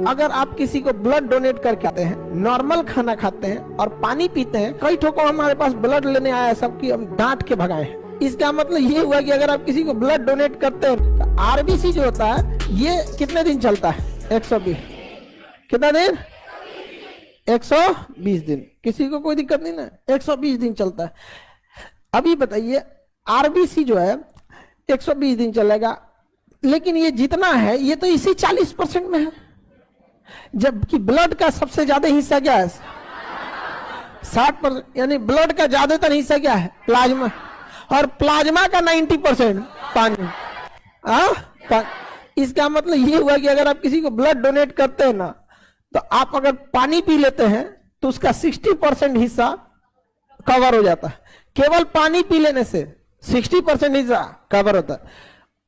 अगर आप किसी को ब्लड डोनेट करके आते हैं, नॉर्मल खाना खाते हैं और पानी पीते हैं, कई ठोको हमारे पास ब्लड लेने आया सबकी हम डांट के भगाए हैं। इसका मतलब ये हुआ कि अगर आप किसी को ब्लड डोनेट करते हैं तो आरबीसी जो होता है ये कितने दिन चलता है? 120। कितना दिन? 120 दिन। किसी को कोई दिक्कत नहीं ना, 120 दिन चलता है। अभी बताइए आरबीसी जो है 120 दिन चलेगा, लेकिन ये जितना है ये तो इसी 40% में है, जबकि ब्लड का सबसे ज्यादा हिस्सा क्या है? 60%। यानी ब्लड का ज्यादातर हिस्सा क्या है? प्लाज्मा। और प्लाज्मा का 90% पानी। इसका मतलब ये हुआ कि अगर आप किसी को ब्लड डोनेट करते हैं ना, तो आप अगर पानी पी लेते हैं तो उसका 60% हिस्सा कवर हो जाता है। केवल पानी पी लेने से 60% हिस्सा कवर होता है।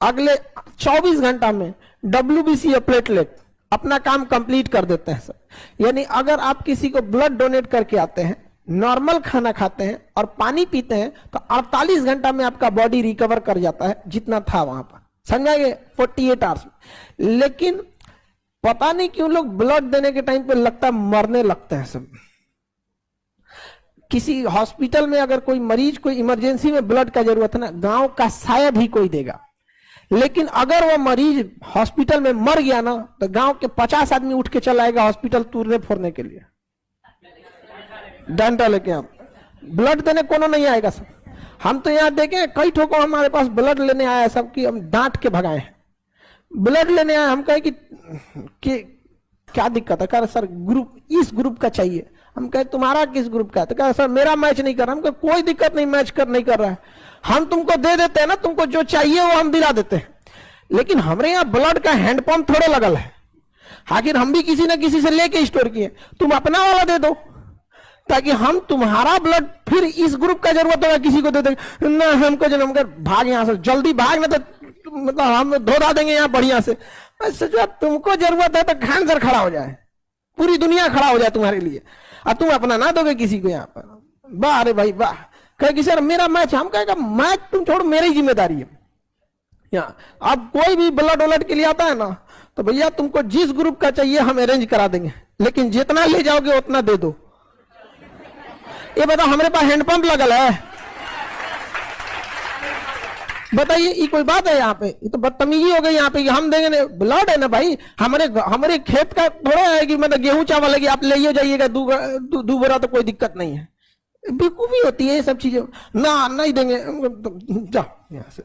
अगले 24 घंटा में WBC या प्लेटलेट अपना काम कंप्लीट कर देते हैं सर। यानी अगर आप किसी को ब्लड डोनेट करके आते हैं, नॉर्मल खाना खाते हैं और पानी पीते हैं, तो 48 घंटा में आपका बॉडी रिकवर कर जाता है जितना था वहां पर, समझाएंगे 48 आवर्स में। लेकिन पता नहीं क्यों लोग ब्लड देने के टाइम पे लगता है मरने लगते हैं सब। किसी हॉस्पिटल में अगर कोई मरीज को इमरजेंसी में ब्लड का जरूरत है ना, गांव का शायद ही कोई देगा। लेकिन अगर वो मरीज हॉस्पिटल में मर गया ना, तो गांव के 50 आदमी उठ के चला आएगा हॉस्पिटल तोड़ने फोड़ने के लिए, डंडा लेके। आप ब्लड देने कोनो नहीं आएगा सब। हम तो यहाँ देखे कई ठोको हमारे पास ब्लड लेने आया सबकी हम डांट के भगाए हैं। ब्लड लेने आए, हम कहे कि क्या दिक्कत है? कह सर ग्रुप इस ग्रुप का चाहिए। हम कहे तुम्हारा किस ग्रुप का है? तो कह सर मेरा मैच नहीं कर रहा। हम कहे कोई दिक्कत नहीं, मैच नहीं कर रहा है, हम तुमको दे देते हैं ना, तुमको जो चाहिए वो हम दिला देते हैं। लेकिन हमारे यहाँ ब्लड का हैंडपंप थोड़े लगल है, आखिर हम भी किसी ना किसी से लेके स्टोर किए। तुम अपना वाला दे दो ताकि हम तुम्हारा ब्लड फिर इस ग्रुप का जरूरत होगा किसी को दे देंगे ना। हमको जन्म कर भाग यहाँ से, जल्दी भाग, ना तो मतलब हम धोधा देंगे यहाँ बढ़िया से। जो तुमको जरूरत है तो कैंसर खड़ा हो जाए, पूरी दुनिया खड़ा हो जाए तुम्हारे लिए, और तुम अपना ना दोगे किसी को यहाँ पर। वाह अरे भाई वाह। कहे सर मेरा मैच, हम कहेगा मैच तुम छोड़ो, मेरी जिम्मेदारी है यहाँ। अब कोई भी ब्लड वलड के लिए आता है ना, तो भैया तुमको जिस ग्रुप का चाहिए हम अरेंज करा देंगे, लेकिन जितना ले जाओगे उतना दे दो। ये बताओ हमारे पास हैंडपंप लगल है? बताइए ये कोई बात है? यहाँ पे ये तो बदतमीजी हो गई यहाँ पे। हम देंगे ब्लड है ना भाई, हमारे खेत का थोड़ा है कि मतलब गेहूं चावल है कि आप ले जाइएगा दू बोरा, तो कोई दिक्कत नहीं है। बेवकूफी होती है ये सब चीजें। ना नहीं देंगे, जाओ यहाँ से।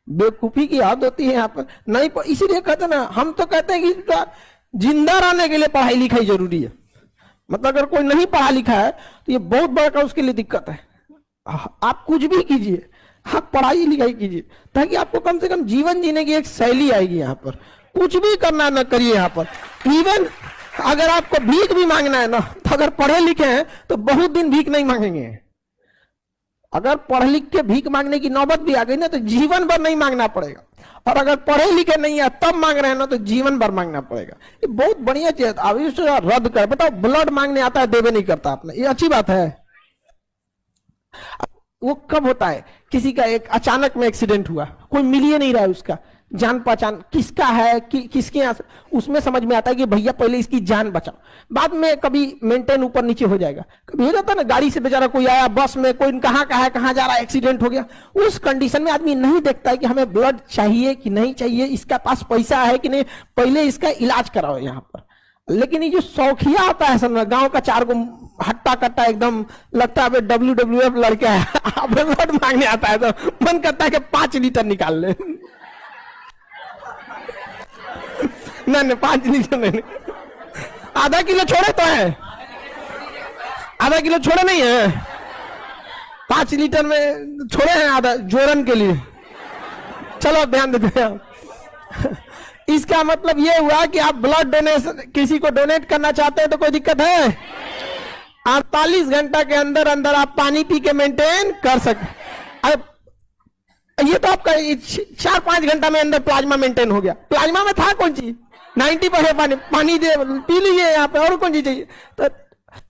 बेवकूफी की याद होती है यहाँ पर नहीं। इसीलिए कहते ना, हम तो कहते हैं कि जिंदा रहने के लिए पढ़ाई लिखाई जरूरी है। मतलब अगर कोई नहीं पढ़ा लिखा है तो ये बहुत बड़ा उसके लिए दिक्कत है। आप कुछ भी कीजिए, आप पढ़ाई लिखाई कीजिए, ताकि आपको कम से कम जीवन जीने की एक शैली आएगी। यहाँ पर कुछ भी करना न करिए यहाँ पर। इवन अगर आपको भीख भी मांगना है ना, तो अगर पढ़े लिखे हैं तो बहुत दिन भीख नहीं मांगेंगे। अगर पढ़ लिख के भीख मांगने की नौबत भी आ गई ना, तो जीवन भर नहीं मांगना पड़ेगा। और अगर पढ़े लिखे नहीं है तब मांग रहे हैं ना, तो जीवन भर मांगना पड़ेगा। ये बहुत बढ़िया चीज, अभी रद्द कर। बताओ ब्लड मांगने आता है, देवे नहीं करता आपने, ये अच्छी बात है? वो कब होता है? किसी का एक अचानक में एक्सीडेंट हुआ, कोई मिल ही नहीं रहा है, उसका जान पहचान किसका है किसके यहाँ से, उसमें समझ में आता है कि भैया पहले इसकी जान बचाओ। बाद में कभी मेंटेन ऊपर नीचे हो जाएगा। कभी हो जाता है ना, गाड़ी से बेचारा कोई आया, बस में कोई कहाँ का है, कहाँ जा रहा है, एक्सीडेंट हो गया। उस कंडीशन में आदमी नहीं देखता है कि हमें ब्लड चाहिए कि नहीं चाहिए, इसका पास पैसा है कि नहीं, पहले इसका इलाज कराओ यहाँ पर। लेकिन ये जो शौकिया आता है सब, गांव का 4 गो हट्टा कट्टा एकदम लगता है WWF लड़का है, अब ब्लड मांगने आता है तो मन करता है कि 5 लीटर निकाल ले। नहीं 5 लीटर नहीं, आधा किलो छोड़े तो है, आधा किलो छोड़े नहीं है, 5 लीटर में छोड़े हैं आधा जोरन के लिए। चलो ध्यान देते हैं। इसका मतलब ये हुआ कि आप ब्लड डोनेशन किसी को डोनेट करना चाहते हैं तो कोई दिक्कत है? 48 घंटा के अंदर अंदर आप पानी पी के मेंटेन कर सकते। अब ये तो आपका 4-5 घंटा में अंदर प्लाज्मा मेंटेन हो गया। प्लाज्मा में था कौन चीज? 90% पानी दे पी लीजिए यहाँ पे, और कौन चीज चाहिए? तो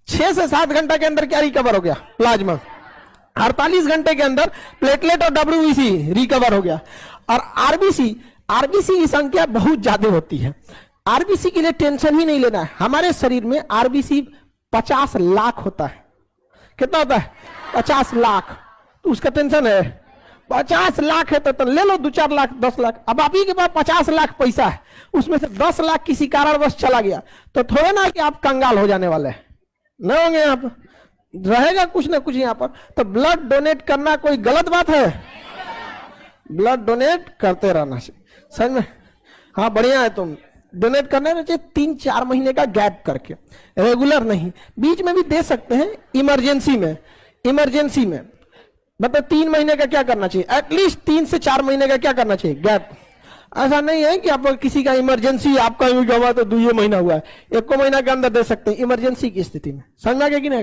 6 से 7 घंटा के अंदर क्या रिकवर हो गया? प्लाज्मा। 48 घंटे के अंदर प्लेटलेट और WBC रिकवर हो गया। और आरबीसी की संख्या बहुत ज्यादा होती है। आरबीसी के लिए टेंशन ही नहीं लेना है। हमारे शरीर में आरबीसी 50 लाख होता है। कितना होता है? 50 लाख। तो उसका टेंशन है? 50 लाख है तो ले लो 2-4 लाख 10 लाख। अब आप ही के पास 50 लाख पैसा है, उसमें से 10 लाख किसी कारणवश चला गया तो थोड़ा ना कि आप कंगाल हो जाने वाले हैं, न होंगे आप, रहेगा कुछ ना कुछ यहाँ पर। तो ब्लड डोनेट करना कोई गलत बात है? ब्लड डोनेट करते रहना चाहिए, समझ में? हाँ बढ़िया है। तुम डोनेट करने में चाहिए 3-4 महीने का गैप करके, रेगुलर नहीं। बीच में भी दे सकते हैं इमरजेंसी में। इमरजेंसी में मतलब 3 महीने का क्या करना चाहिए, एटलीस्ट 3 से 4 महीने का क्या करना चाहिए, गैप। ऐसा नहीं है कि आप किसी का इमरजेंसी आपका हुआ तो 2 महीना हुआ है, 1 महीना के अंदर दे सकते हैं इमरजेंसी की स्थिति में। समझ में आ गया कि नहीं?